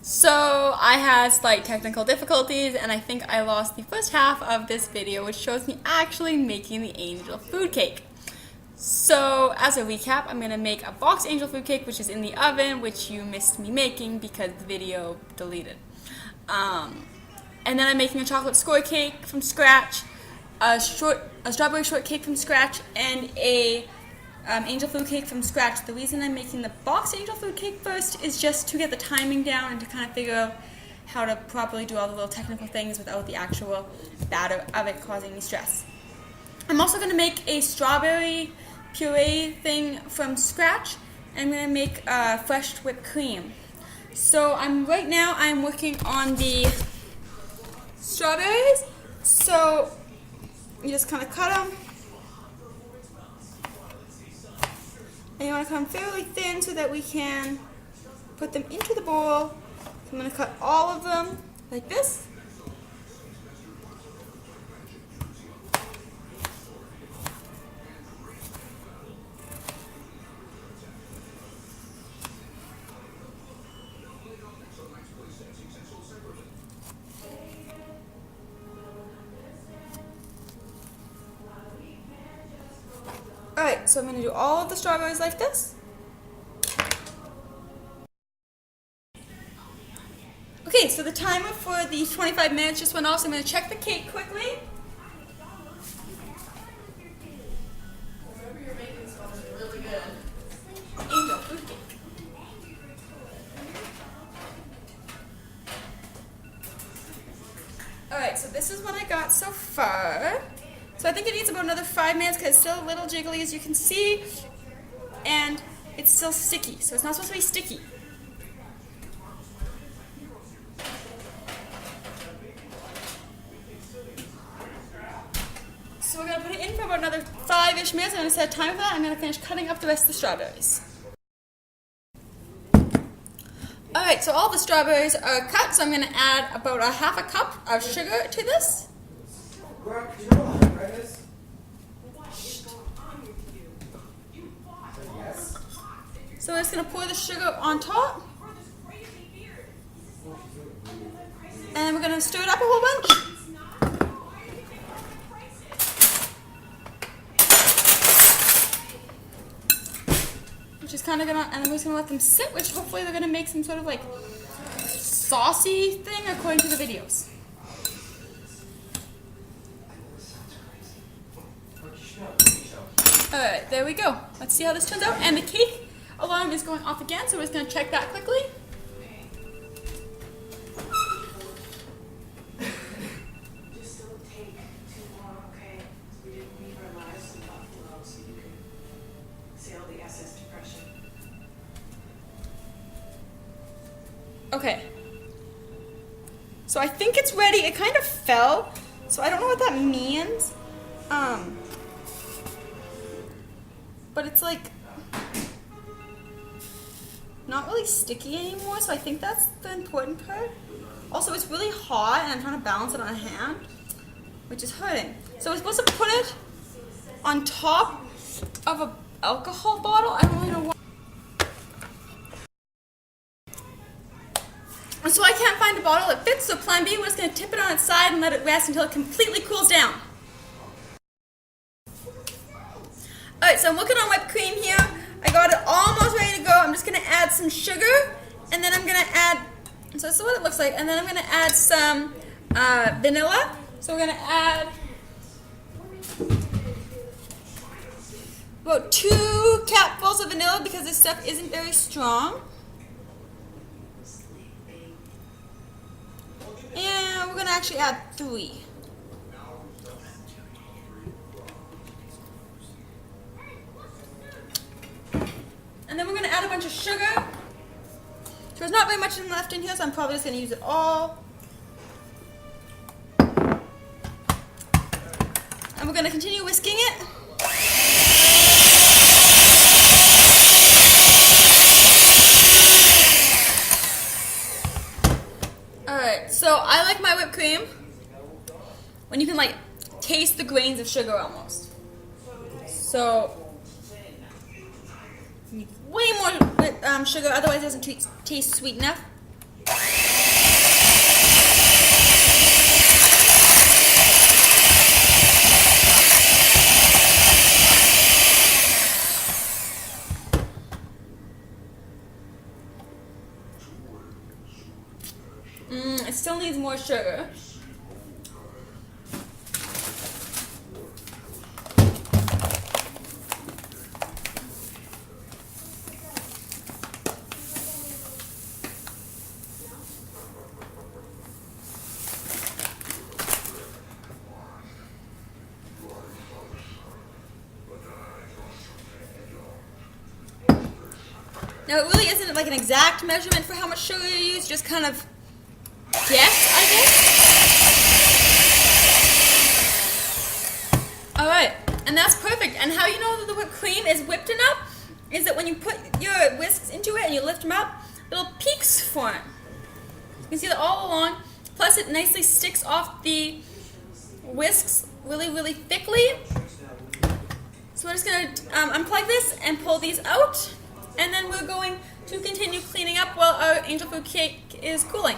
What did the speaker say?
So I had slight technical difficulties and I think I lost the first half of this video, which shows me actually making the angel food cake. So as a recap, I'm going to make a box angel food cake, which is in the oven, which you missed me making because the video deleted. And then I'm making a chocolate score cake from scratch, a strawberry shortcake from scratch, and a angel food cake from scratch. The reason I'm making the box angel food cake first is just to get the timing down and to kind of figure out how to properly do all the little technical things without the actual batter of it causing me stress. I'm also going to make a strawberry puree thing from scratch, and I'm going to make fresh whipped cream. So right now I'm working on the strawberries. So you just kind of cut them. And you want to cut them fairly thin so that we can put them into the bowl. So I'm going to cut all of them like this. Alright, so I'm going to do all of the strawberries like this. Okay, so the timer for the 25 minutes just went off, so I'm going to check the cake quickly. Whatever you're making smells really good. Angel food cake. Alright, so this is what I got so far. So I think it needs about another 5 minutes because it's still a little jiggly, as you can see, and it's still sticky, so it's not supposed to be sticky. So we're going to put it in for about another 5-ish minutes. I'm going to set a timer for that. I'm going to finish cutting up the rest of the strawberries. Alright, so all the strawberries are cut, so I'm going to add about a half a cup of sugar to this. Brooke, do you know how to write this? Yes. So we're just going to pour the sugar on top. And we're going to stir it up a whole bunch. Which is kind of going to, and then we're just going to let them sit, which hopefully they're going to make some sort of like saucy thing according to the videos. Alright, there we go. Let's see how this turns out. And the cake alarm is going off again, so we're just going to check that quickly. Just don't take too long, okay? We didn't leave our lives in Buffalo so you can sail the SS Depression. Okay. So I think it's ready. It kind of fell, so I don't know what that means. But it's like not really sticky anymore, so I think that's the important part. Also, it's really hot and I'm trying to balance it on a hand, which is hurting. So we're supposed to put it on top of an alcohol bottle. I don't really know why. And so I can't find a bottle that fits, so plan B, we're just going to tip it on its side and let it rest until it completely cools down. Alright, so I'm working on whipped cream here. I got it almost ready to go. I'm just going to add some sugar, and then I'm going to add, so this is what it looks like, and then I'm going to add some vanilla. So we're going to add about 2 capfuls of vanilla because this stuff isn't very strong. And we're going to actually add 3. And then we're going to add a bunch of sugar. So there's not very much left in here, so I'm probably just going to use it all. And we're going to continue whisking it. Alright, so I like my whipped cream when you can like taste the grains of sugar almost. So need way more sugar, otherwise it doesn't taste sweet enough. It still needs more sugar. Now, it really isn't like an exact measurement for how much sugar you use, just kind of guess, I guess. Alright, and that's perfect. And how you know that the whipped cream is whipped enough is that when you put your whisks into it and you lift them up, little peaks form. You can see that all along, plus it nicely sticks off the whisks really, really thickly. So we're just going to unplug this and pull these out. And then we're going to continue cleaning up while our angel food cake is cooling.